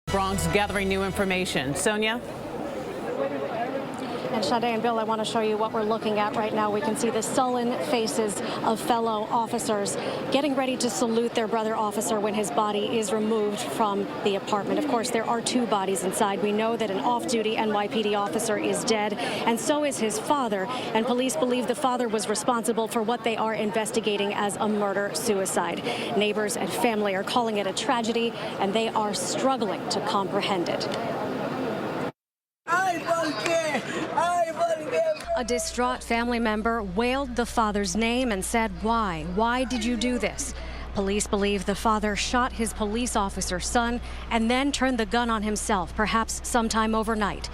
Bronx gathering new information. Sonia? And Sade and Bill, I want to show you what we're looking at right now. We can see the sullen faces of fellow officers getting ready to salute their brother officer when his body is removed from the apartment. Of course, there are two bodies inside. We know that an off-duty NYPD officer is dead, and so is his father. And police believe the father was responsible for what they are investigating as a murder-suicide. Neighbors and family are calling it a tragedy, and they are struggling to comprehend it. A distraught family member wailed the father's name and said, "Why? Why did you do this?" Police believe the father shot his police officer's son and then turned the gun on himself, perhaps sometime overnight.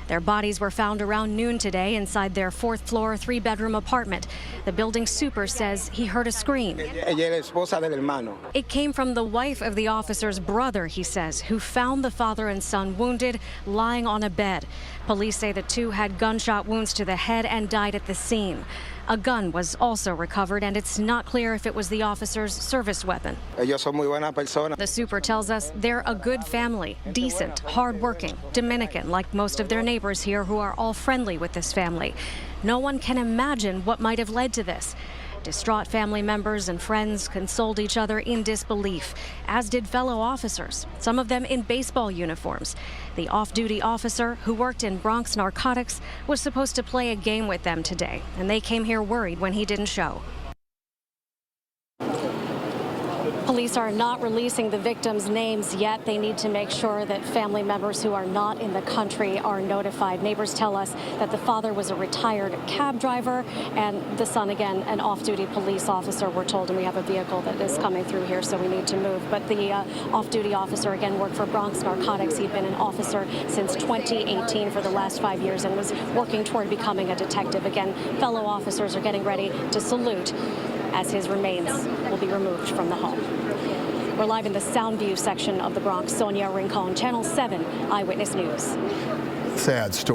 Their bodies were found around noon today inside their fourth-floor, three-bedroom apartment. The building super says he heard a scream. It came from the wife of the officer's brother, he says, who found the father and son wounded, lying on a bed. Police say the two had gunshot wounds to the head and died at the scene. A gun was also recovered, and it's not clear if it was the officer's service weapon. The super tells us they're a good family, decent, hardworking, Dominican, like most of their neighbors here who are all friendly with this family. No one can imagine what might have led to this. Distraught family members and friends consoled each other in disbelief, as did fellow officers, some of them in baseball uniforms. The off-duty officer who worked in Bronx narcotics was supposed to play a game with them today, and they came here worried when he didn't show. Police are not releasing the victims' names yet. They need to make sure that family members who are not in the country are notified. Neighbors tell us that the father was a retired cab driver and the son, again, an off-duty police officer, we're told, and we have a vehicle that is coming through here, so we need to move. But the off-duty officer, again, worked for Bronx Narcotics. He'd been an officer since 2018 for the last 5 years and was working toward becoming a detective. Again, fellow officers are getting ready to salute as his remains will be removed from the home. We're live in the Soundview section of the Bronx. Sonia Rincon, Channel 7 Eyewitness News. Sad story.